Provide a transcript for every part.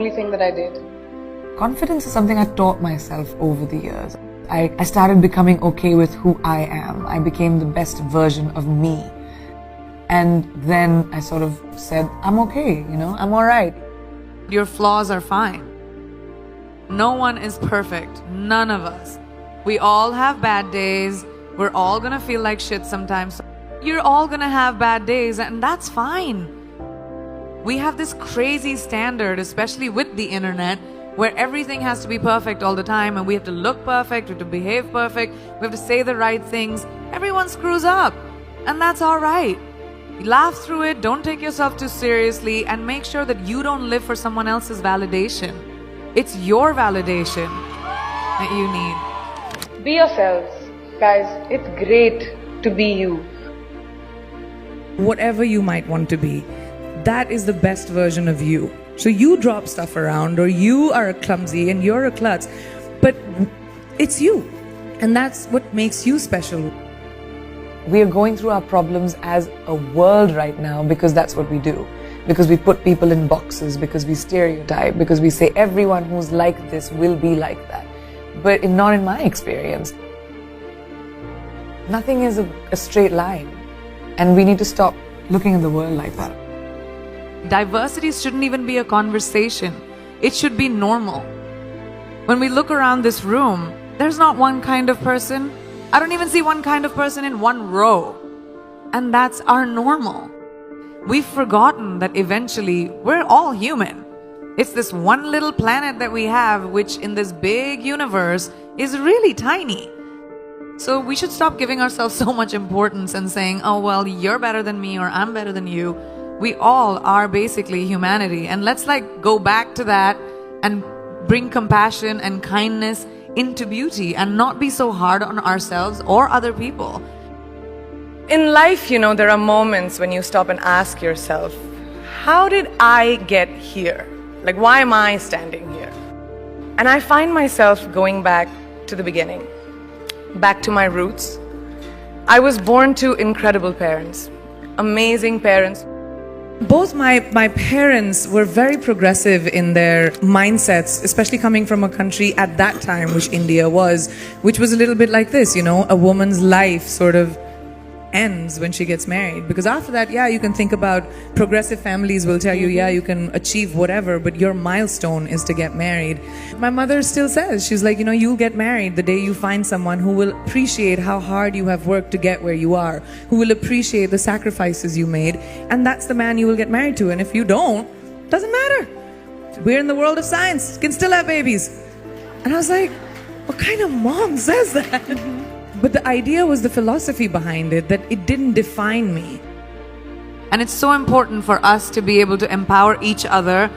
only thing that I did. Confidence is something I taught myself over the years. I started becoming okay with who I am. I became the best version of me. And then I sort of said, I'm okay, I'm alright. Your flaws are fine. No one is perfect. None of us. We all have bad days. We're all gonna feel like shit sometimes. You're all gonna have bad days, and that's fine. We have this crazy standard, especially with the internet, where everything has to be perfect all the time, and we have to look perfect, we have to behave perfect, we have to say the right things. Everyone screws up, and that's alright. Laugh through it, don't take yourself too seriously, and make sure that you don't live for someone else's validation. It's your validation that you need. Be yourselves. Guys, it's great to be you. Whatever you might want to be, that is the best version of you. So you drop stuff around, or you are clumsy and you're a klutz, but it's you. And that's what makes you special. We are going through our problems as a world right now because that's what we do. Because we put people in boxes, because we stereotype, because we say everyone who's like this will be like that. But not in my experience. Nothing is a straight line. And we need to stop looking at the world like that. Diversity shouldn't even be a conversation. It should be normal. When we look around this room, there's not one kind of person. I don't even see one kind of person in one row. And that's our normal. We've forgotten that eventually we're all human. It's this one little planet that we have, which in this big universe is really tiny. So we should stop giving ourselves so much importance and saying, oh, well, you're better than me or I'm better than you. We all are basically humanity. And let's go back to that and bring compassion and kindness into beauty and not be so hard on ourselves or other people. In life, there are moments when you stop and ask yourself, how did I get here? Why am I standing here? And I find myself going back to the beginning, back to my roots. I was born to incredible parents, amazing parents. Both my parents were very progressive in their mindsets, especially coming from a country at that time, which India was, which was a little bit like this, a woman's life sort of ends when she gets married. Because after that, you can think about progressive families will tell you, you can achieve whatever, but your milestone is to get married. My mother still says, she's like, you'll get married the day you find someone who will appreciate how hard you have worked to get where you are, who will appreciate the sacrifices you made, and that's the man you will get married to. And if you don't, doesn't matter. We're in the world of science, can still have babies. And I was like, what kind of mom says that? But the idea was the philosophy behind it, that it didn't define me. And it's so important for us to be able to empower each other.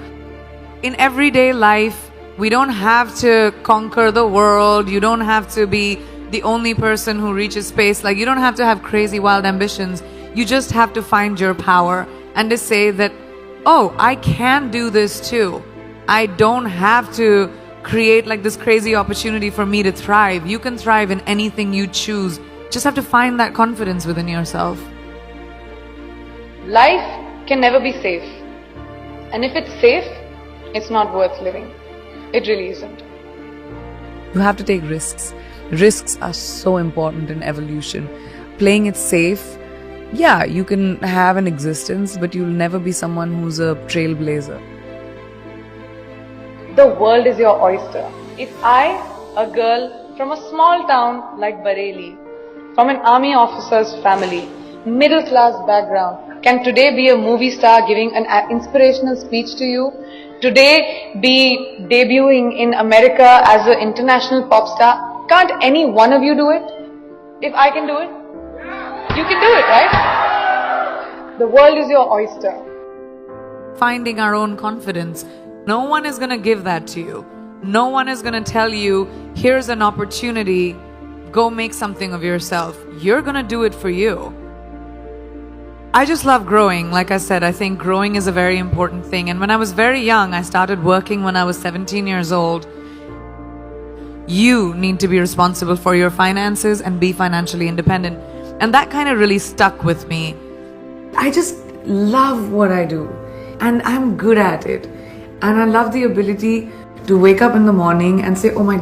In everyday life, we don't have to conquer the world. You don't have to be the only person who reaches space. You don't have to have crazy, wild ambitions. You just have to find your power and to say that, oh, I can do this too. I don't have to create this crazy opportunity for me to thrive. You can thrive in anything you choose. Just have to find that confidence within yourself. Life can never be safe. And if it's safe, it's not worth living. It really isn't. You have to take risks. Risks are so important in evolution. Playing it safe, you can have an existence, but you'll never be someone who's a trailblazer. The world is your oyster. If I, a girl from a small town like Bareilly, from an army officer's family, middle class background, can today be a movie star giving an inspirational speech to you, today be debuting in America as an international pop star, can't any one of you do it? If I can do it, you can do it, right? The world is your oyster. Finding our own confidence. No one is going to give that to you. No one is going to tell you, here's an opportunity, go make something of yourself. You're going to do it for you. I just love growing. Like I said, I think growing is a very important thing. And when I was very young, I started working when I was 17 years old. You need to be responsible for your finances and be financially independent. And that kind of really stuck with me. I just love what I do and I'm good at it. And I love the ability to wake up in the morning and say, oh my God,